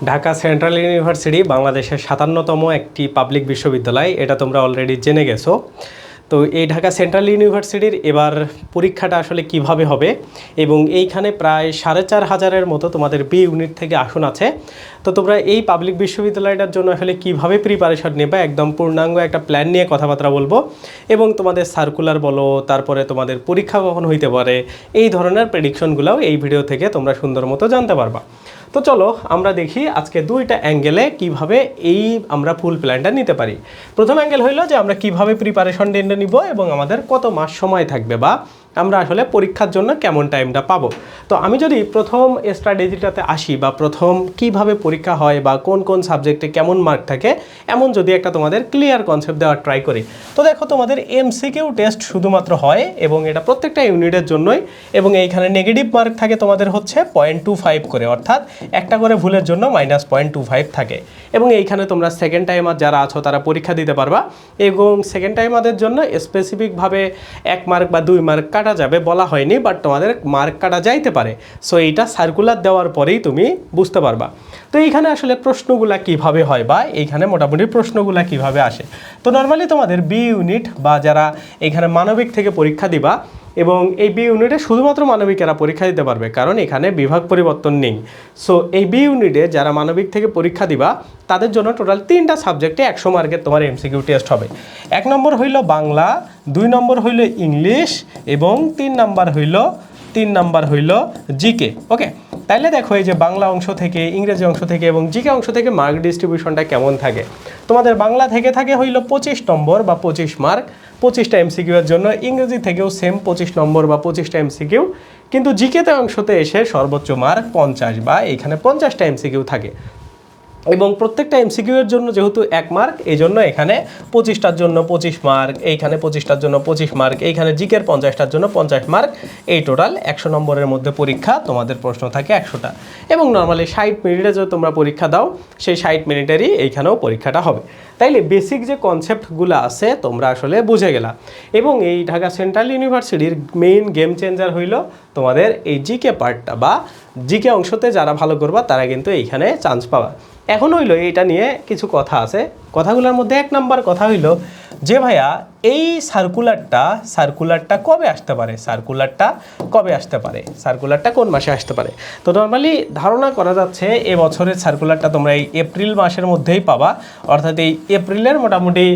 Dhaka central university বাংলাদেশের ৫৭তম একটি public বিশ্ববিদ্যালয়, এটা তোমরা অলরেডি জেনে গেছো। তো এই ঢাকা সেন্ট্রাল ইউনিভার্সিটির এবার পরীক্ষাটা আসলে কিভাবে হবে এবং এইখানে প্রায় ৪,৫০০-এর মতো তোমাদের বি ইউনিট থেকে আসন আছে। তো তোমরা এই পাবলিক বিশ্ববিদ্যালয়টার জন্য আসলে কিভাবে প্রিপারেশন নেবে একদম পূর্ণাঙ্গ একটা প্ল্যান নিয়ে কথাবার্তা বলবো এবং তোমাদের সার্কুলার বলো, তারপরে তোমাদের পরীক্ষা কখন হইতে পারে, এই ধরনের প্রেডিকশনগুলোও এই ভিডিও থেকে তোমরা সুন্দর মতো জানতে পারবা। তো চলো আমরা দেখি আজকে দুইটা অ্যাঙ্গেলে কিভাবে আমরা ফুল প্ল্যানটা নিতে পারি। প্রথম অ্যাঙ্গেল হইলো যে আমরা কিভাবে প্রিপারেশন নিব এবং আমাদের কত মাস সময় থাকবে বা আমরা আসলে পরীক্ষার জন্য কেমন টাইমটা পাবো। তো আমি যদি প্রথম স্ট্র্যাটেজিটাতে আসি বা প্রথম কিভাবে পরীক্ষা হয় বা কোন কোন সাবজেক্টে কেমন মার্ক থাকে এমন যদি একটা তোমাদের ক্লিয়ার কনসেপ্ট দেওয়ার ট্রাই করি, তো দেখো তোমাদের এমসিকিউ টেস্ট শুধুমাত্র হয় এবং এটা প্রত্যেকটা ইউনিটের জন্যই, এবং এইখানে নেগেটিভ মার্ক থাকে তোমাদের হচ্ছে 0.25 করে, অর্থাৎ একটা করে ভুলের জন্য -0.25 থাকে। এবং এইখানে তোমরা সেকেন্ড টাইমার যারা আছো তারা পরীক্ষা দিতে পারবা এবং সেকেন্ড টাইমারদের জন্য স্পেসিফিকভাবে 1 মার্ক বা 2 মার্ক কাটা যাবে বলা হয়নি, বাট তোমাদের মার্ক কাটা যাইতে পারে। সো এইটা সার্কুলার দেওয়ার পরেই তুমি বুঝতে পারবা। তো এইখানে আসলে প্রশ্নগুলা কিভাবে হয় বা এইখানে মোটামুটি প্রশ্নগুলা কিভাবে আসে। তো নর্মালি তোমাদের বি ইউনিট বা যারা এখানে মানবিক থেকে পরীক্ষা দিবা, এবং এই বি ইউনিটে শুধুমাত্র মানবিকেরা পরীক্ষা দিতে পারবে কারণ এখানে বিভাগ পরিবর্তন নেই। সো এই বি ইউনিটে যারা মানবিক থেকে পরীক্ষা দিবা তাদের জন্য টোটাল 3টা সাবজেক্টে 100 মার্কের তোমার এমসিকিউ টেস্ট হবে। 1 নম্বর হইল বাংলা, 2 নম্বর হইল ইংলিশ এবং 3 নাম্বার হইল জিকে। ওকে, তাইলে দেখো এই যে বাংলা অংশ থেকে, ইংরেজি অংশ থেকে এবং জিকে অংশ থেকে মার্ক ডিস্ট্রিবিউশনটা কেমন থাকে। তোমাদের বাংলা থেকে থাকে হইল 25 নম্বর বা 25 মার্ক 25টা এমসিকিউ এর জন্য, ইংরেজি থেকেও সেম 25 নম্বর বা 25টা এমসিকিউ, কিন্তু জিকেতে অংশতে এসে সর্বোচ্চ মার্ক 50 বা এইখানে 50টা এমসিকিউ থাকে। এবং প্রত্যেকটা এমসিকিউ এর জন্য যেহেতু 1 মার্ক, এই জন্য এখানে 25টার জন্য 25 মার্ক, এইখানে 25টার জন্য 25 মার্ক, এইখানে জিকের 50টার জন্য 50 মার্ক, এই টোটাল 100 নম্বরের মধ্যে পরীক্ষা, তোমাদের প্রশ্ন থাকে 100টা। এবং নর্মালি 60 মিনিটে যদি তোমরা পরীক্ষা দাও সেই 60 মিনিটেরই এইখানেও পরীক্ষাটা হবে। তাইলে বেসিক যে কনসেপ্টগুলো আছে তোমরা আসলে বুঝে গেলা। এবং এই ঢাকা সেন্ট্রাল ইউনিভার্সিটির মেইন গেম চেঞ্জার হইল তোমাদের এই জিকে পার্টটা, বা জিকে অংশতে যারা ভালো করবা তারা কিন্তু এইখানে চান্স পাবা। এখন হইলো এইটা নিয়ে কিছু কথা আছে। কথাগুলোর মধ্যে 1 নাম্বার কথা হইলো যে ভাইয়া এই সার্কুলারটা কবে আসতে পারে, সার্কুলারটা কোন মাসে আসতে পারে। তো নর্মালি ধারণা করা যাচ্ছে এবছরের সার্কুলারটা তোমরা এই এপ্রিল মাসের মধ্যেই পাবা, অর্থাৎ এই এপ্রিলের মোটামুটি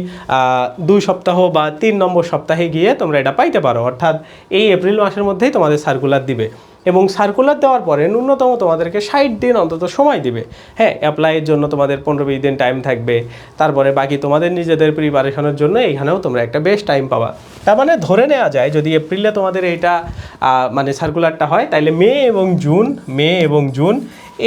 2 সপ্তাহ বা 3 নম্বর সপ্তাহে গিয়ে তোমরা এটা পাইতে পারো, অর্থাৎ এই এপ্রিল মাসের মধ্যেই তোমাদের সার্কুলার দিবে। এবং সার্কুলার দেওয়ার পরে ন্যূনতম তোমাদেরকে 60 দিন অন্তত সময় দিবে। হ্যাঁ, অ্যাপ্লাইয়ের জন্য তোমাদের 15-20 দিন টাইম থাকবে, তারপরে বাকি তোমাদের নিজেদের প্রিপারেশনের জন্য এইখানেও তোমরা একটা বেশ টাইম পাবা। তার মানে ধরে নেওয়া যায় যদি এপ্রিলে তোমাদের এইটা মানে সার্কুলারটা হয়, তাইলে মে এবং জুন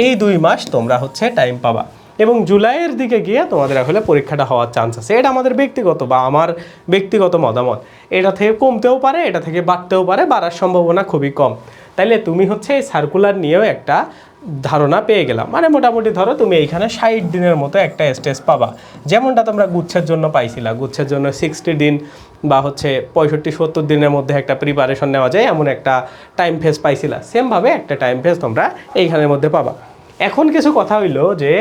এই 2 মাস তোমরা হচ্ছে টাইম পাবা। এবং জুলাইয়ের দিকে গিয়ে তোমাদের আসলে পরীক্ষাটা হওয়ার চান্স আছে। এটা আমাদের ব্যক্তিগত বা আমার ব্যক্তিগত মতামত। এটা থেকে কমতেও পারে, এটা থেকে বাড়তেও পারে, বাড়ার সম্ভাবনা খুবই কম। তাইলে তুমি হচ্ছে এই সার্কুলার নিয়েও একটা ধারণা পেয়ে গেলাম। মানে মোটামুটি ধরো তুমি এইখানে 60 দিনের মতো একটা স্টেজ পাবা, যেমনটা তোমরা গুচ্ছের জন্য পাইছিলা। গুচ্ছের জন্য 60 দিন বা হচ্ছে 65-70 দিনের মধ্যে একটা প্রিপারেশন নেওয়া যায় এমন একটা টাইম ফেজ পাইছিলা, সেমভাবে একটা টাইম ফেজ তোমরা এইখানের মধ্যে পাবা। এখন কিছু কথা হইলো যে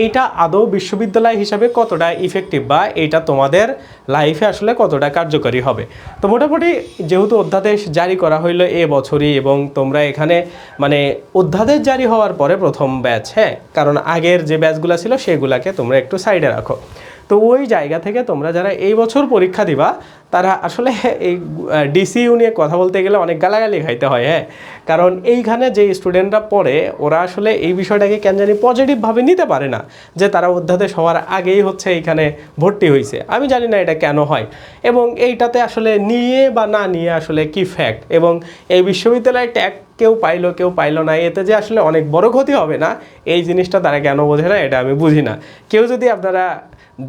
এইটা আদৌ বিশ্ববিদ্যালয় হিসাবে কতটা ইফেক্টিভ বা এইটা তোমাদের লাইফে আসলে কতটা কার্যকরী হবে। তো মোটামুটি যেহেতু অধ্যাদেশ জারি করা হইলো এবছরই, এবং তোমরা এখানে মানে অধ্যাদেশ জারি হওয়ার পরে প্রথম ব্যাচ, হ্যাঁ, কারণ আগের যে ব্যাচগুলো ছিল সেগুলাকে তোমরা একটু সাইডে রাখো। তো ওই জায়গা থেকে তোমরা যারা এই বছর পরীক্ষা দিবা তারা আসলে এই ডিসিইউ নিয়ে কথা বলতে গেলে অনেক গালাগালি খাইতে হয়। হ্যাঁ, কারণ এইখানে যে স্টুডেন্টরা পড়ে ওরা আসলে এই বিষয়টাকে কেন জানি পজিটিভভাবে নিতে পারে না, যে তারা অধ্যাদেশ হওয়ার আগেই হচ্ছে এইখানে ভর্তি হয়েছে। আমি জানি না এটা কেন হয়, এবং এইটাতে আসলে নিয়ে বা না নিয়ে আসলে কি ফ্যাক্ট, এবং এই বিশ্ববিদ্যালয়ে ট্যাগ কেউ পাইলো না, এতে যে আসলে অনেক বড় ক্ষতি হবে না, এই জিনিসটা তারা কেন বোঝে না এটা আমি বুঝি না। কেউ যদি আপনারা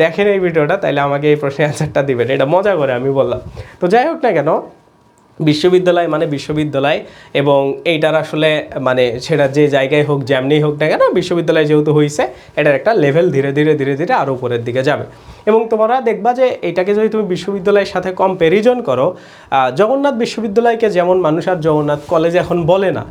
দেখেন এই ভিডিওটা তাহলে আমাকে এই প্রশ্নের অ্যান্সারটা দিবেন, এটা মজা করে আমি বললাম। তো যাই হোক না কেন, বিশ্ববিদ্যালয় মানে বিশ্ববিদ্যালয়, এবং এইটার আসলে মানে সেটা যে জায়গায় হোক যেমনি হোক না কেন, বিশ্ববিদ্যালয় যেহেতু হয়েছে এটার একটা লেভেল ধীরে ধীরে আরও উপরের দিকে যাবে। এবং তোমরা দেখবা যে এটাকে যদি তুমি বিশ্ববিদ্যালয়ের সাথে কম্প্যারিজন করো, জগন্নাথ বিশ্ববিদ্যালয়কে যেমন মানুষ আর জগন্নাথ কলেজ এখন বলে না,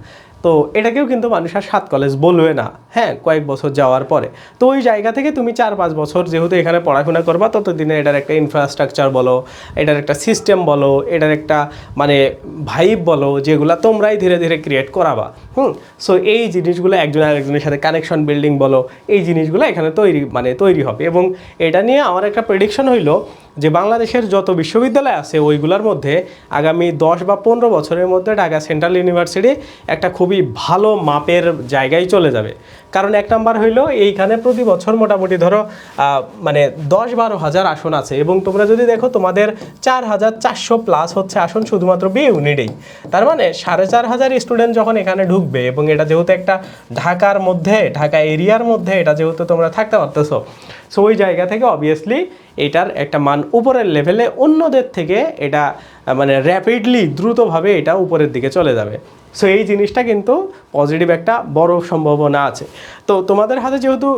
তো এটাকেও কিন্তু মানুষ আর 7 কলেজ বলবে না, হ্যাঁ, কয়েক বছর যাওয়ার পরে। তো ওই জায়গা থেকে তুমি 4-5 বছর যেহেতু এখানে পড়াশোনা করবা, ততদিনে এটার একটা ইনফ্রাস্ট্রাকচার বলো, এটার একটা সিস্টেম বলো, এটার একটা মানে ভাইব বলো, যেগুলো তোমরাই ধীরে ধীরে ক্রিয়েট করাবা। সো এই জিনিসগুলো একজন আরেকজনের সাথে কানেকশন বিল্ডিং বলো, এই জিনিসগুলো এখানে তৈরি হবে। এবং এটা নিয়ে আমার একটা প্রেডিকশন হইলো যে বাংলাদেশের যত বিশ্ববিদ্যালয় আছে ওইগুলোর মধ্যে আগামী 10 বা 15 বছরের মধ্যে ঢাকা সেন্ট্রাল ইউনিভার্সিটি একটা খুবই ভালো মাপের জায়গায় চলে যাবে। কারণ এক নাম্বার হইলো এইখানে প্রতি বছর মোটামুটি ধরো মানে 10-12 হাজার আসন আছে, এবং তোমরা যদি দেখো তোমাদের 4400+ হচ্ছে আসন শুধুমাত্র বি ইউনিটেই। তার মানে 4500 স্টুডেন্ট যখন এখানে ঢুকবে, এবং এটা যেহেতু একটা ঢাকার মধ্যে, ঢাকা এরিয়ার মধ্যে এটা যেহেতু তোমরা থাকতে পারতেছো, সো ওই জায়গা থেকে অবভিয়াসলি এটার একটা মান উপরের লেভেলে অন্যদের থেকে এটা মানে র্যাপিডলি দ্রুতভাবে এটা উপরের দিকে চলে যাবে। সো এই জিনিসটা কিন্তু পজিটিভ একটা বড় সম্ভাবনা আছে। তো তোমাদের হাতে যেহেতু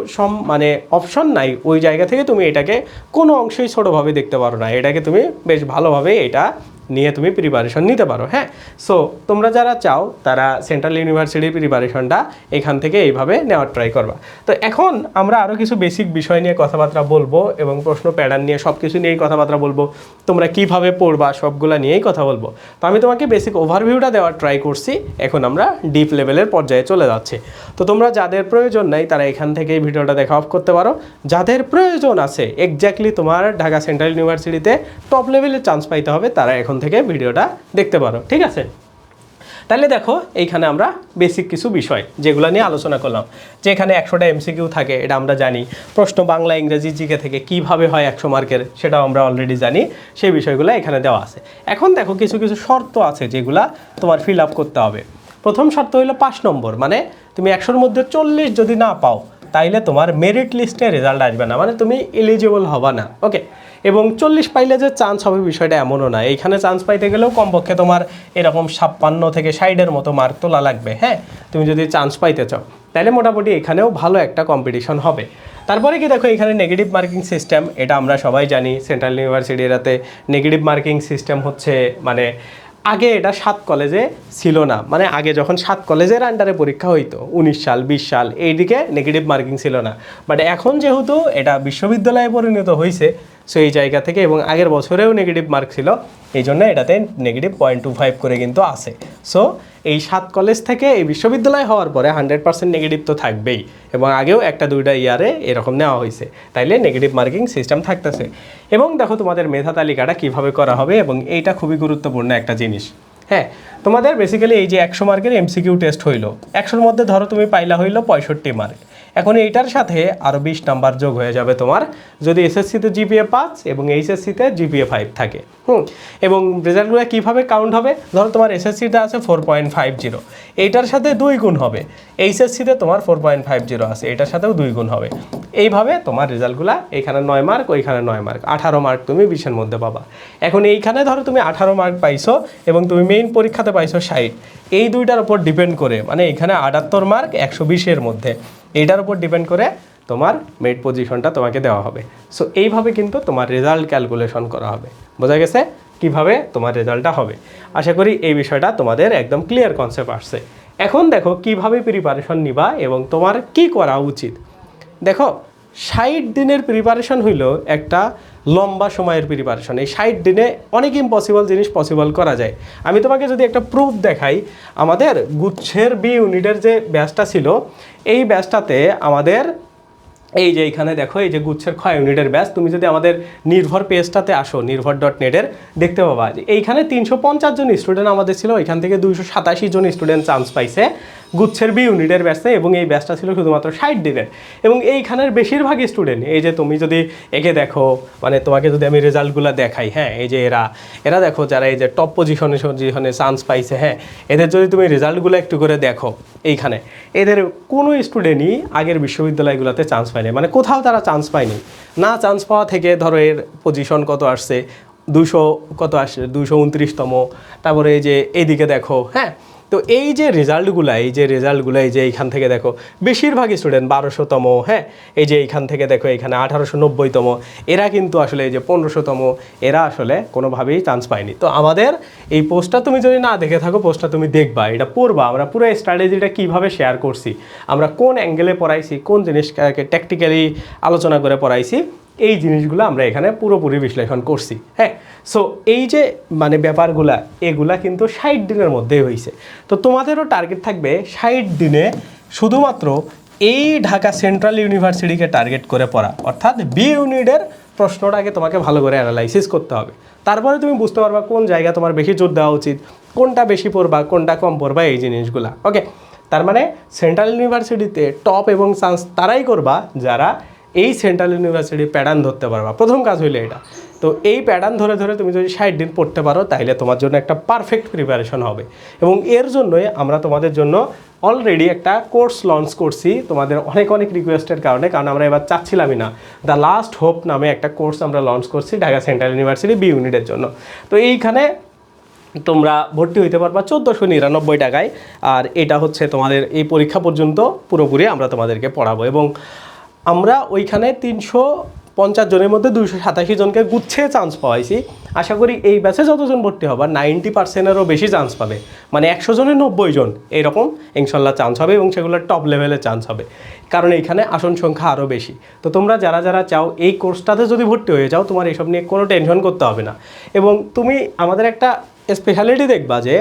মানে অপশন নাই, ওই জায়গা থেকে তুমি এটাকে কোনো অংশেই ছোটোভাবে দেখতে পারো না, এটাকে তুমি বেশ ভালোভাবে এটা নিয়ে তুমি প্রিপারেশন নিতে পারো। হ্যাঁ, সো তোমরা যারা চাও তারা সেন্ট্রাল ইউনিভার্সিটির প্রিপারেশনটা এখান থেকে এইভাবে নেওয়ার ট্রাই করবা। তো এখন আমরা আরও কিছু বেসিক বিষয় নিয়ে কথাবার্তা বলবো, এবং প্রশ্ন প্যাটার্ন নিয়ে সব কিছু নিয়েই কথাবার্তা বলবো, তোমরা কিভাবে পড়বা সবগুলো নিয়েই কথা বলবো। তো আমি তোমাকে বেসিক ওভারভিউটা দেওয়ার ট্রাই করছি, এখন আমরা ডিপ লেভেলের পর্যায়ে চলে যাচ্ছি। তো তোমরা যাদের প্রয়োজন নাই তারা এখান থেকে এই ভিডিওটা দেখা অফ করতে পারো। যাদের প্রয়োজন আছে এক্স্যাক্টলি তোমার ঢাকা সেন্ট্রাল ইউনিভার্সিটিতে টপ লেভেলে চান্স পাইতে হবে, তারা এখন থেকে ভিডিওটা দেখতে পারো, ঠিক আছে? তাহলে দেখো এইখানে আমরা বেসিক কিছু বিষয় যেগুলো নিয়ে আলোচনা করলাম, যে এখানে 100টা এমসিকিউ থাকে, এটা আমরা জানি। প্রশ্ন বাংলা ইংরেজি জিকে থেকে কিভাবে হয় 100 মার্কের, সেটাও আমরা অলরেডি জানি, সেই বিষয়গুলো এখানে দেওয়া আছে। এখন দেখো কিছু কিছু শর্ত আছে যেগুলা তোমার ফিল আপ করতে হবে। প্রথম শর্ত হলো 5 নম্বর, মানে তুমি 100-র মধ্যে 40 যদি না পাও তাইলে তোমার মেরিট লিস্টে রেজাল্ট আসবে না, মানে তুমি এলিজিবল হবা না। ওকে, এবং 40 পাইলে যে চান্স হবে বিষয়টা এমনও না, এইখানে চান্স পাইতে গেলেও কমপক্ষে তোমার এরকম 56 থেকে 60-এর মতো মার্ক তোলা লাগবে। হ্যাঁ, তুমি যদি চান্স পাইতে চাও তাহলে মোটামুটি এখানেও ভালো একটা কম্পিটিশন হবে। তারপরে কি দেখো এখানে নেগেটিভ মার্কিং সিস্টেম, এটা আমরা সবাই জানি সেন্ট্রাল ইউনিভার্সিটিতে নেগেটিভ মার্কিং সিস্টেম হচ্ছে মানে আগে এটা 7 কলেজে ছিল না, মানে আগে যখন 7 কলেজের আন্ডারে পরীক্ষা হইতো 19 সাল 20 সাল এইদিকে নেগেটিভ মার্কিং ছিল না, বাট এখন যেহেতু এটা বিশ্ববিদ্যালয়ে পরিণত হয়েছে, সো এই জায়গা থেকে, এবং আগের বছরেও নেগেটিভ মার্ক ছিল, এই জন্য এটাতে নেগেটিভ 0.25 করে কিন্তু আছে। সো এই 7 কলেজ থেকে এই বিশ্ববিদ্যালয় হওয়ার পরে 100% নেগেটিভ তো থাকবেই, এবং আগেও 1-2টা ইয়ারে এরকম নেওয়া হয়েছে, তাইলে নেগেটিভ মার্কিং সিস্টেম থাকতেছে। এবং দেখো তোমাদের মেধা তালিকাটা কীভাবে করা হবে, এবং এইটা খুবই গুরুত্বপূর্ণ একটা জিনিস। হ্যাঁ, তোমাদের বেসিক্যালি এই যে 100 মার্কের এমসিকিউ টেস্ট হইলো, 100-র মধ্যে ধরো তুমি পাইলা হইলো 65 মার্ক। এখন এইটার সাথে আরও 20 নাম্বার যোগ হয়ে যাবে তোমার যদি এসএসসিতে জিপিএ 5 এবং এইচএসসিতে জিপিএ 5 থাকে। এবং রেজাল্টগুলো কীভাবে কাউন্ট হবে, ধরো তোমার এসএসসিতে আছে 4.50, এইটার সাথে 2 গুণ হবে। এইচএসসিতে তোমার 4.50 আছে, এটার সাথেও 2 গুণ হবে। এইভাবে তোমার রেজাল্টগুলো এখানে 9 মার্ক, ওইখানে 9 মার্ক, 18 মার্ক তুমি 20-এর মধ্যে পাবা। এখন এইখানে ধরো তুমি 18 মার্ক পাইছো এবং তুমি মেইন পরীক্ষাতে পাইছো 60, এই দুইটার উপর ডিপেন্ড করে, মানে এখানে 78 মার্ক 120-এর মধ্যে, এইটার উপর ডিপেন্ড করে তোমার মেরিট পজিশনটা তোমাকে দেওয়া হবে। সো এইভাবে কিন্তু তোমার রেজাল্ট ক্যালকুলেশন করা হবে। বোঝা গেছে কিভাবে তোমার রেজাল্টটা হবে? আশা করি এই বিষয়টা তোমাদের একদম ক্লিয়ার কনসেপ্ট আসছে। এখন দেখো কিভাবে প্রিপারেশন নিবা এবং তোমার কি করা উচিত। দেখো 60 দিনের প্রিপারেশন হইল একটা লম্বা সময়ের প্রিপারেশন। এই 60 দিনে অনেক ইম্পসিবল জিনিস পসিবল করা যায়। আমি তোমাকে যদি একটা প্রুফ দেখাই, আমাদের গুচ্ছের বি ইউনিটের যে ব্যাচটা ছিল, এই ব্যাচটাতে আমাদের এই যে এইখানে দেখো এই যে গুচ্ছের ক্ষয় ইউনিটের ব্যাচ, তুমি যদি আমাদের নির্ভর পেজটাতে আসো নির্ভর.নেটের দেখতে পাবা যে এইখানে 350 জন স্টুডেন্ট আমাদের ছিল, এখান থেকে 287 জন স্টুডেন্ট চান্স পাইছে গুচ্ছের বি ইউনিটের ব্যাচে, এবং এই ব্যাচটা ছিল শুধুমাত্র 60 দিনের। এবং এইখানের বেশিরভাগ স্টুডেন্ট, এই যে তুমি যদি একে দেখো, মানে তোমাকে যদি আমি রেজাল্টগুলো দেখাই, হ্যাঁ এই যে এরা দেখো যারা এই যে টপ পজিশনে চান্স পাইছে, হ্যাঁ এদের যদি তুমি রেজাল্টগুলো একটু করে দেখো, এইখানে এদের কোনো স্টুডেন্টই আগের বিশ্ববিদ্যালয়গুলোতে চান্স পায়নি, মানে কোথাও তারা চান্স পায়নি না। চান্স পাওয়া থেকে ধরো এর পজিশন কত আসছে, 200 কত আসছে, 229তম। তারপরে এই যে এইদিকে দেখো, হ্যাঁ তো এই যে রেজাল্টগুলো এই যে এইখান থেকে দেখো বেশিরভাগ স্টুডেন্ট 1200তম, হ্যাঁ, এই যে এইখান থেকে দেখো এখানে 1890তম, এরা কিন্তু আসলে এই যে 1500তম, এরা আসলে কোনোভাবেই চান্স পায়নি। তো আমাদের এই পোস্টটা তুমি যদি না দেখে থাকো, পোস্টটা তুমি দেখবা, এটা পড়বা, আমরা পুরো স্ট্র্যাটেজিটা কীভাবে শেয়ার করছি, আমরা কোন অ্যাঙ্গেলে পড়াইছি, কোন জিনিসটাকে ট্যাকটিক্যালি আলোচনা করে পড়াইছি, এই জিনিসগুলো আমরা এখানে পুরোপুরি বিশ্লেষণ করছি। হ্যাঁ, সো এই যে মানে ব্যাপারগুলা, এগুলা কিন্তু 60 দিনের মধ্যেই হয়েছে। তো তোমাদেরও টার্গেট থাকবে 60 দিনে শুধুমাত্র এই ঢাকা সেন্ট্রাল ইউনিভার্সিটিকে টার্গেট করে পড়া, অর্থাৎ বি ইউনিটের প্রশ্নটাকে তোমাকে ভালো করে অ্যানালাইসিস করতে হবে। তারপরে তুমি বুঝতে পারবা কোন জায়গা তোমার বেশি জোর দেওয়া উচিত, কোনটা বেশি পড়বা, কোনটা কম পড়বা, এই জিনিসগুলা। ওকে, তার মানে সেন্ট্রাল ইউনিভার্সিটিতে টপ এবং চান্স তারাই করবা যারা এই সেন্ট্রাল ইউনিভার্সিটির প্যাটার্ন ধরতে পারবা। প্রথম কাজ হইলে এটা। তো এই প্যাটার্ন ধরে ধরে তুমি যদি 60 দিন পড়তে পারো, তাহলে তোমার জন্য একটা পারফেক্ট প্রিপারেশন হবে। এবং এর জন্যই আমরা তোমাদের জন্য অলরেডি একটা কোর্স লঞ্চ করছি, তোমাদের অনেক অনেক রিকোয়েস্টের কারণে, কারণ আমরা এবার চাচ্ছিলামই না। দ্য লাস্ট হোপ নামে একটা কোর্স আমরা লঞ্চ করছি ঢাকা সেন্ট্রাল ইউনিভার্সিটি বি ইউনিটের জন্য। তো এইখানে তোমরা ভর্তি হইতে পারবা 1499 টাকায়। আর এটা হচ্ছে তোমাদের এই পরীক্ষা পর্যন্ত পুরোপুরি আমরা তোমাদেরকে পড়াবো। এবং আমরা ওইখানে 350 জনের মধ্যে 287 জনকে গুচ্ছে চান্স পাওয়াইছি। আশা করি এই ব্যাচে যতজন ভর্তি হবে 90%-এরও বেশি চান্স পাবে, মানে 100 জনে 90 জন এরকম ইনশাল্লাহ চান্স হবে, এবং সেগুলো টপ লেভেলে চান্স হবে, কারণ এইখানে আসন সংখ্যা আরও বেশি। তো তোমরা যারা যারা চাও এই কোর্সটাতে যদি ভর্তি হয়ে যাও, তোমার এসব নিয়ে কোনো টেনশন করতে হবে না। এবং তুমি আমাদের একটা স্পেশালিটি দেখবা যে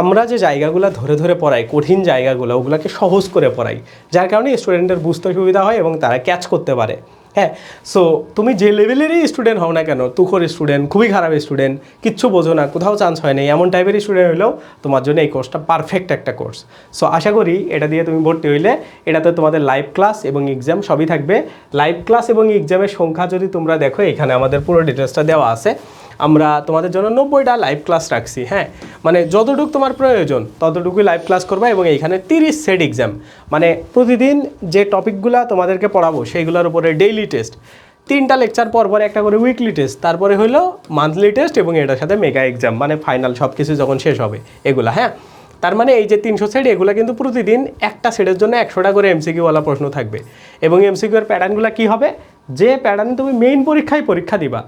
আমরা যে জায়গাগুলো ধরে ধরে পড়াই, কঠিন জায়গাগুলো, ওগুলোকে সহজ করে পড়াই, যার কারণে স্টুডেন্টের বুঝতে সুবিধা হয় এবং তারা ক্যাচ করতে পারে। হ্যাঁ, সো তুমি যে লেভেলেরই স্টুডেন্ট হও না কেন, তুখোর স্টুডেন্ট, খুবই খারাপ স্টুডেন্ট, কিচ্ছু বোঝো না, কোথাও চান্স হয় না, এমন টাইপের স্টুডেন্ট হলেও তোমার জন্য এই কোর্সটা পারফেক্ট একটা কোর্স। সো আশা করি এটা দিয়ে তুমি ভর্তি হইলে, এটাতে তোমাদের লাইভ ক্লাস এবং এক্সাম সবই থাকবে। লাইভ ক্লাস এবং এক্সামের সংখ্যা যদি তোমরা দেখো, এখানে আমাদের পুরো ডিটেলসটা দেওয়া আছে। আমরা তোমাদের জন্য 90টা লাইভ ক্লাস রাখছি। হ্যাঁ, মানে যতটুকু তোমার প্রয়োজন ততটুকুই লাইভ ক্লাস করবা, এবং এইখানে 30 সেট এক্সাম, মানে প্রতিদিন যে টপিকগুলো তোমাদেরকে পড়াবো সেইগুলোর উপরে ডেইলি টেস্ট, 3টা লেকচার পর পর একটা করে উইকলি টেস্ট, তারপরে হলো মান্থলি টেস্ট, এবং এটার সাথে মেগা এক্সাম, মানে ফাইনাল সব কিছু যখন শেষ হবে এগুলা। হ্যাঁ, তার মানে এই যে 300 সেট, এগুলো কিন্তু প্রতিদিন একটা সেটের জন্য 100টা করে এমসিকিউওয়ালা প্রশ্ন থাকবে। এবং এমসিকিউর প্যাটার্নগুলো কী হবে, যে প্যাটার্নে তুমি মেইন পরীক্ষা দিবা,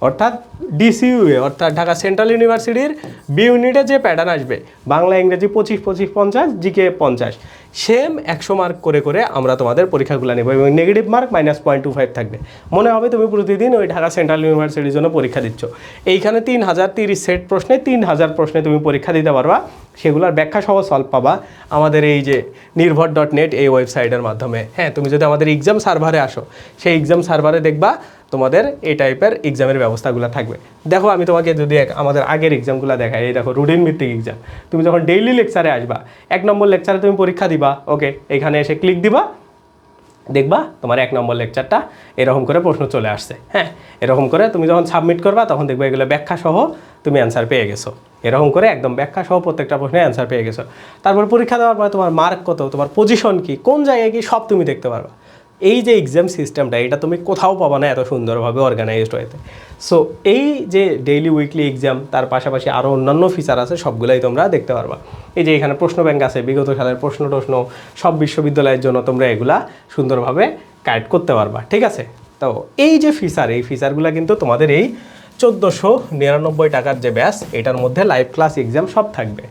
অর্থাৎ ডিসিইউএ অর্থাৎ ঢাকা সেন্ট্রাল ইউনিভার্সিটির বি ইউনিটে যে প্যাটার্ন আসবে, বাংলা ইংরেজি 25-25-50, জিকে 50, সেম 100 মার্ক করে করে আমরা তোমাদের পরীক্ষাগুলো নেব, এবং নেগেটিভ মার্ক -0.25 থাকবে। মনে হবে তুমি প্রতিদিন ওই ঢাকা সেন্ট্রাল ইউনিভার্সিটির জন্য পরীক্ষা দিচ্ছ। এইখানে 3030 সেট প্রশ্নে 3000 প্রশ্নে তুমি পরীক্ষা দিতে পারবা, সেগুলোর ব্যাখ্যা সহ সলভ পাবা আমাদের এই যে নির্ভর.net এই ওয়েবসাইটের মাধ্যমে। হ্যাঁ, তুমি যদি আমাদের এক্সাম সার্ভারে আসো, সেই এক্সাম সার্ভারে দেখবা তোমাদের এই টাইপের এক্সামের ব্যবস্থাগুলো থাকবে। দেখো, আমি তোমাকে যদি আমাদের আগের এক্সামগুলো দেখাই, এই দেখো রুটিন ভিত্তিক এক্সাম। তুমি যখন ডেইলি লেকচারে আসবা, 1 নম্বর লেকচারে তুমি পরীক্ষা দিবা, ওকে, এখানে এসে ক্লিক দিবা, দেখবা তোমার 1 নম্বর লেকচারটা এরকম করে প্রশ্ন চলে আসছে। হ্যাঁ, এরকম করে তুমি যখন সাবমিট করবা, তখন দেখবে এগুলো ব্যাখ্যা সহ তুমি অ্যান্সার পেয়ে গেছো। এরকম করে একদম ব্যাখ্যা সহ প্রত্যেকটা প্রশ্নের অ্যান্সার পেয়ে গেছো। তারপর পরীক্ষা দেওয়ার পরে তোমার মার্ক কত, তোমার পজিশন কি, কোন জায়গায় কি, সব তুমি দেখতে পারবা। এই যে এক্সাম সিস্টেমটা, এটা তুমি কোথাও পাবা না এত সুন্দরভাবে অর্গানাইজড হয়েছে। সো এই যে ডেইলি উইকলি এক্সাম, তার পাশাপাশি আরও অন্যান্য ফিচার আছে, সবগুলাই তোমরা দেখতে পারবা। এই যে এখানে প্রশ্ন ব্যাংক আছে, বিগত সালের প্রশ্ন সব বিশ্ববিদ্যালয়ের জন্য তোমরা এগুলা সুন্দরভাবে কালেক্ট করতে পারবা। ঠিক আছে, তো এই যে ফিচার, এই ফিচারগুলো কিন্তু তোমাদের এই 1499 টাকার যে ব্যাচ, এটার মধ্যে লাইভ ক্লাস এক্সাম সব থাকবে।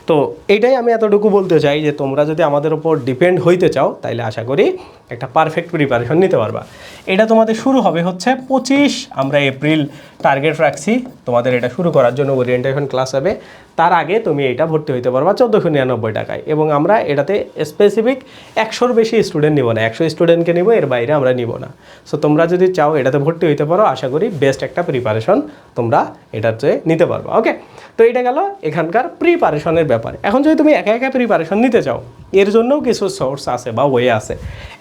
তো এইটাই আমি এতটুকু বলতে চাই যে তোমরা যদি আমাদের ওপর ডিপেন্ড হইতে চাও, তাইলে আশা করি একটা পারফেক্ট প্রিপারেশন নিতে পারবা। এটা তোমাদের শুরু হবে হচ্ছে 25 আমরা এপ্রিল টার্গেট রাখছি তোমাদের এটা শুরু করার জন্য, ওরিয়েন্টেশন ক্লাস হবে। তার আগে তুমি এটা ভর্তি হইতে পারবা 1499 টাকায়। এবং আমরা এটাতে স্পেসিফিক 100-র বেশি স্টুডেন্ট নিব না, 100 স্টুডেন্টকে নিব, এর বাইরে আমরা নিব না। সো তোমরা যদি চাও এটাতে ভর্তি হইতে পারো, আশা করি বেস্ট একটা প্রিপারেশন তোমরা এটাতে নিতে পারবা। ওকে, তো এটা গেল এখানকার প্রিপারেশনের ব্যাপার। এখন যদি তুমি একা একা প্রিপারেশন নিতে চাও, এর জন্যও কিছু সোর্স আছে বা ওয়ে আছে।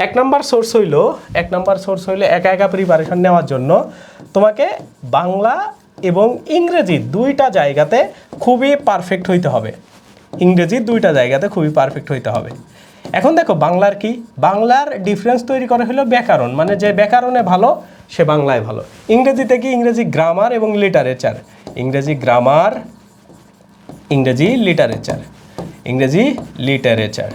এক নাম্বার সোর্স হইলো একা একা প্রিপারেশন নেওয়ার জন্য তোমাকে বাংলা এবং ইংরেজি দুইটা জায়গাতে খুবই পারফেক্ট হইতে হবে। এখন দেখো, বাংলার কি, বাংলার ডিফারেন্স তৈরি করা হলো ব্যাকরণ, মানে যে ব্যাকরণে ভালো সে বাংলায় ভালো। ইংরেজিতে কি, ইংরেজি গ্রামার এবং লিটারেচার, ইংরেজি লিটারেচার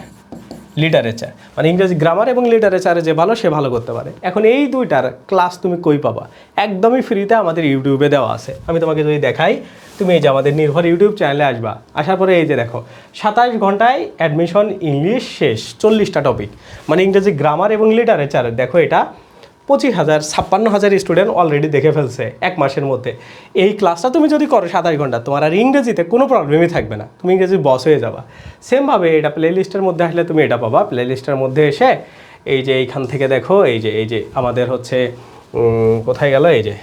মানে ইংরেজি গ্রামার এবং লিটারেচারে যে ভালো সে ভালো করতে পারে। এখন এই দুইটার ক্লাস তুমি কই পাবা? একদমই ফ্রিতে আমাদের ইউটিউবে দেওয়া আছে। আমি তোমাকে যদি দেখাই, তুমি এই যে আমাদের নির্ভর ইউটিউব চ্যানেলে আসবা, আসার পরে এই যে দেখো 27 ঘন্টায় অ্যাডমিশন ইংলিশ শেষ, 40টা টপিক মানে ইংরেজি গ্রামার এবং লিটারেচার। দেখো এটা 55,000 স্টুডেন্ট অলরেডি দেখে ফেলছে এক মাসের মধ্যে। এই ক্লাসটা তুমি যদি করো 27 ঘন্টা, তোমার আর ইংরেজিতে কোনো প্রবলেমই থাকবে না, তুমি ইংরেজি বস হয়ে যাবা। সেমভাবে এটা প্লে লিস্টের মধ্যে আসলে তুমি এটা পাবা। প্লে লিস্টের মধ্যে এসে এই যে এইখান থেকে দেখো, এই যে আমাদের হচ্ছে কোথায় গেল, এই যে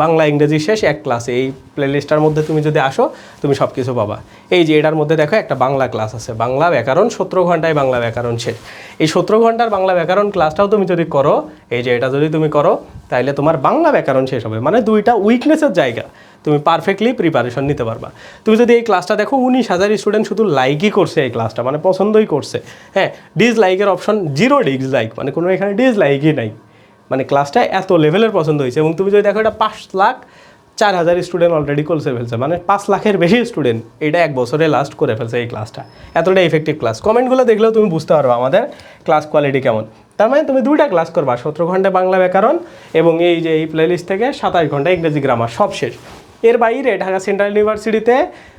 বাংলা ইংরেজি শেষ এক ক্লাসে, এই প্লেলিস্টটার মধ্যে তুমি যদি আসো তুমি সব কিছু পাবা। এই যে এটার মধ্যে দেখো একটা বাংলা ক্লাস আছে, বাংলা ব্যাকরণ 17 ঘন্টায় বাংলা ব্যাকরণ শেষ। এই 17 ঘন্টার বাংলা ব্যাকরণ ক্লাসটাও তুমি যদি করো, এই যে এটা যদি তুমি করো, তাহলে তোমার বাংলা ব্যাকরণ শেষ হবে। মানে দুইটা উইকনেসের জায়গা, তুমি পারফেক্টলি প্রিপারেশন নিতে পারবা। তুমি যদি এই ক্লাসটা দেখো, 19,000 স্টুডেন্ট শুধু লাইকই করছে এই ক্লাসটা, মানে পছন্দই করছে। হ্যাঁ, ডিসলাইকের অপশন 0 ডিসলাইক, মানে কোনো এখানে ডিসলাইকই নাই। মানে ক্লাসটা এত লেভেলের পছন্দ হয়েছে। এবং তুমি যদি দেখো এটা 5,04,000 স্টুডেন্ট অলরেডি করছে ফেলছে, মানে 5 লাখের বেশি স্টুডেন্ট এটা এক বছরে লাস্ট করে ফেলছে এই ক্লাসটা। এতটা ইফেক্টিভ ক্লাস। কমেন্টগুলো দেখলেও তুমি বুঝতে পারবে আমাদের ক্লাস কোয়ালিটি কেমন। তার মানে তুমি দুইটা ক্লাস করবা, 17 ঘন্টা বাংলা ব্যাকরণ এবং এই যে এই প্লেলিস্ট থেকে 27 ঘন্টা ইংরেজি গ্রামার, সব শেষ। এর বাইরে ঢাকা সেন্ট্রাল ইউনিভার্সিটিতে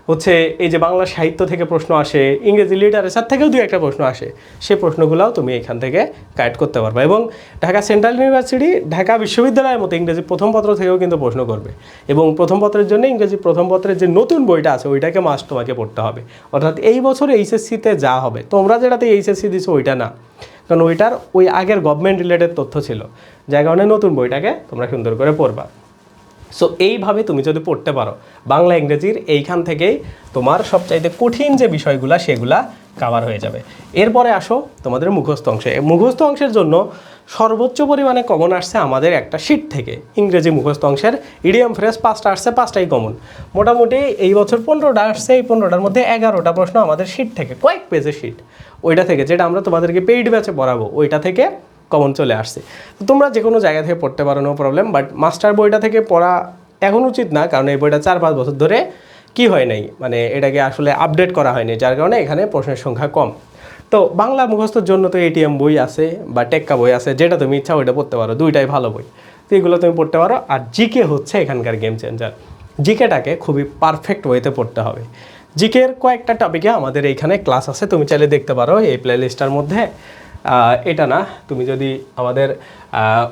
হচ্ছে এই যে বাংলা সাহিত্য থেকে প্রশ্ন আসে, ইংরেজি লিটারেচার থেকেও 2-1টা প্রশ্ন আসে, সেই প্রশ্নগুলোও তুমি এখান থেকে কালেক্ট করতে পারবে। এবং ঢাকা সেন্ট্রাল ইউনিভার্সিটি ঢাকা বিশ্ববিদ্যালয়ের মতো ইংরেজি প্রথম পত্র থেকেও কিন্তু প্রশ্ন করবে। এবং প্রথম পত্রের জন্য ইংরেজি প্রথম পত্রের যে নতুন বইটা আছে ওইটাকে মাস্ট তোমাকে পড়তে হবে। অর্থাৎ এই বছর এইচএসসিতে যা হবে, তোমরা যেটাতে এইচএসসি দিছো ওইটা না, কারণ ওইটার ওই আগের গভর্নমেন্ট রিলেটেড তথ্য ছিল, যার কারণে নতুন বইটাকে তোমরা সুন্দর করে পড়বা। সো এইভাবে তুমি যদি পড়তে পারো বাংলা ইংরেজির, এইখান থেকেই তোমার সবচাইতে কঠিন যে বিষয়গুলো সেগুলা কাভার হয়ে যাবে। এরপরে আসো তোমাদের মুখস্থ অংশে। মুখস্থ অংশের জন্য সর্বোচ্চ পরিমাণে কমন আসছে আমাদের একটা শিট থেকে। ইংরেজি মুখস্থ অংশের ইডিয়াম ফ্রেজ 5টা আসছে, 5টাই কমন। মোটামুটি এই বছর 15টা আসছে, এই 15টার মধ্যে 11টা প্রশ্ন আমাদের শিট থেকে, কয়েক পেজের শিট, ওইটা থেকে যেটা আমরা তোমাদেরকে পেইড ব্যাচে পড়াবো ওইটা থেকে কমন চলে আসছে। তো তোমরা যে কোনো জায়গা থেকে পড়তে পারো, নো প্রবলেম। বাট মাস্টার বইটা থেকে পড়া এখন উচিত না, কারণ এই বইটা 4-5 বছর ধরে কি হয় নাই, মানে এটাকে আসলে আপডেট করা হয়নি, যার কারণে এখানে প্রশ্নের সংখ্যা কম। তো বাংলা মুখস্থর জন্য তো এটিএম বই আছে বা টেক্কা বই আছে, যেটা তুমি ইচ্ছা ওইটা পড়তে পারো, দুইটাই ভালো বই, তো এগুলো তুমি পড়তে পারো। আর জিকে হচ্ছে এখানকার গেম চেঞ্জার। জিকেটাকে খুবই পারফেক্ট ওয়েতে পড়তে হবে। জিকের কয়েকটা টপিকে আমাদের এইখানে ক্লাস আছে, তুমি চাইলে দেখতে পারো এই প্লেলিস্টটার মধ্যে। এটা না, তুমি যদি আমাদের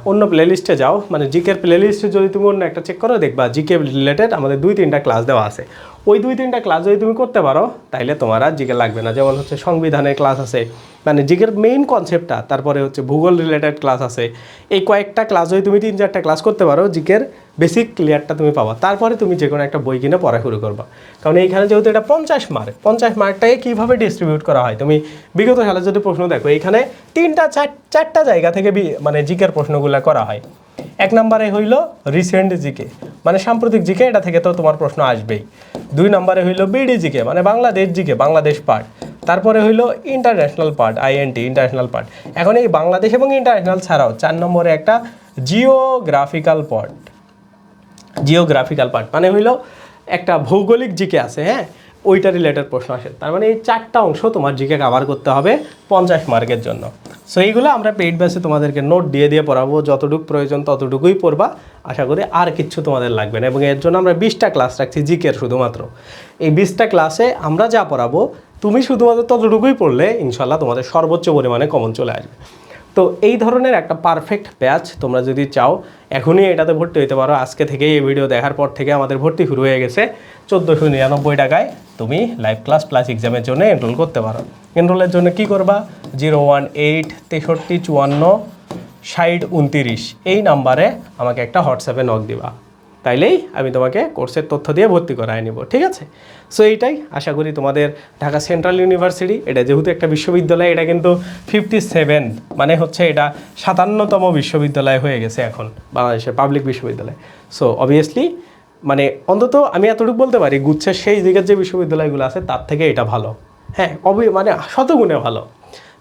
অন্য প্লেলিস্টে যাও, মানে জিকের প্লেলিস্টে যদি তুমি অন্য একটা চেক করো, দেখবা জিকে রিলেটেড আমাদের 2-3টা ক্লাস দেওয়া আছে। ওই 2-3টা ক্লাস যদি তুমি করতে পারো তাইলে তোমার আর জিকে লাগবে না। যেমন হচ্ছে সংবিধানের ক্লাস আছে, মানে জিকের মেইন কনসেপ্টটা, তারপরে হচ্ছে ভূগোল রিলেটেড ক্লাস আছে। এই কয়েকটা ক্লাস যদি তুমি 3-4টা ক্লাস করতে পারো, জিকের বেসিক ক্লিয়ারটা তুমি পাবা। তারপরে তুমি যে কোনো একটা বই কিনে পড়া শুরু করবা। কারণ এইখানে যেহেতু এটা 50 মার্ক, 50 মার্কটাকে কীভাবে ডিস্ট্রিবিউট করা হয়, তুমি বিগত সালে যদি প্রশ্ন দেখো, এইখানে 3-4টা জায়গা থেকে মানে জিকের প্রশ্নগুলো করা হয়। 1 নম্বরে হইল রিসেন্ট জিকে, মানে সাম্প্রতিক জিকে, এটা থেকে তো তোমার প্রশ্ন আসবেই। 2 নম্বরে হইল বিডি জিকে, মানে বাংলাদেশ জিকে, বাংলাদেশ পার্ট। তারপরে হইল international part, int international part. এখন এই বাংলাদেশ এবং ইন্টারন্যাশনাল ছাড়াও 4 নম্বরে একটা জিওগ্রাফিক্যাল পার্ট, মানে হইল একটা ভৌগোলিক জিকে আছে, হ্যাঁ, ওইটা রিলেটেড প্রশ্ন আসে। তার মানে এই 4টা অংশ তোমার জিকে কভার করতে হবে 50 মার্কের জন্য। সো এইগুলো আমরা পেইড ব্যাচে তোমাদেরকে নোট দিয়ে পড়াবো, যতটুকু প্রয়োজন ততটুকুই পড়বা, আশা করি আর কিচ্ছু তোমাদের লাগবে না। এবং এর জন্য আমরা 20টা ক্লাস রাখছি জিকের শুধুমাত্র। এই 20টা ক্লাসে আমরা যা পড়াবো তুমি শুধুমাত্র ততটুকুই পড়লে ইনশাল্লাহ তোমাদের সর্বোচ্চ পরিমাণে কমন চলে আসবে। তো এই ধরনের একটা পারফেক্ট ব্যাচ তোমরা যদি চাও, এখনই এটাতে ভর্তি হতে পারো। আজকে থেকে এই ভিডিও দেখার পর থেকে আমাদের ভর্তি শুরু হয়ে গেছে। 1499 টাকায় তুমি লাইভ ক্লাস প্লাস এক্সামের জন্য এনরোল করতে পারো। এনরোলের জন্য কি করবা, 01863546029 এই নাম্বারে আমাকে একটা হোয়াটসঅ্যাপে নক দিবা, তাইলেই আমি তোমাকে কোর্সের তথ্য দিয়ে ভর্তি করায় নিব, ঠিক আছে? সো এইটাই আশা করি তোমাদের ঢাকা সেন্ট্রাল ইউনিভার্সিটি, এটা যেহেতু একটা বিশ্ববিদ্যালয়, এটা কিন্তু 57, মানে হচ্ছে এটা 57তম বিশ্ববিদ্যালয় হয়ে গেছে এখন বাংলাদেশের পাবলিক বিশ্ববিদ্যালয়। সো অবভিয়াসলি মানে অন্তত আমি এতটুকু বলতে পারি, গুচ্ছের সেই দিকের যে বিশ্ববিদ্যালয়গুলো আছে তার থেকে এটা ভালো, হ্যাঁ, মানে শতগুণে ভালো।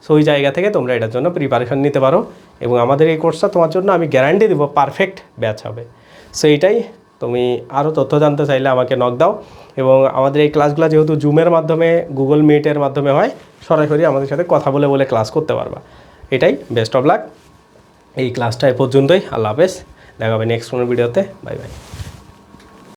সো ওই জায়গা থেকে তোমরা এটার জন্য প্রিপারেশন নিতে পারো, এবং আমাদের এই কোর্সটা তোমার জন্য আমি গ্যারান্টি দেবো পারফেক্ট ব্যাচ হবে। সো এইটাই, তুমি আরও তথ্য জানতে চাইলে আমাকে নক দাও। এবং আমাদের এই ক্লাসগুলো যেহেতু জুমের মাধ্যমে, গুগল মিটের মাধ্যমে হয়, সরাসরি আমাদের সাথে কথা বলে বলে ক্লাস করতে পারবা। এটাই, বেস্ট অফ লাক। এই ক্লাসটা এ পর্যন্তই। আল্লাহ হাফেজ, দেখা হবে নেক্সট কোনো ভিডিওতে। Bye bye.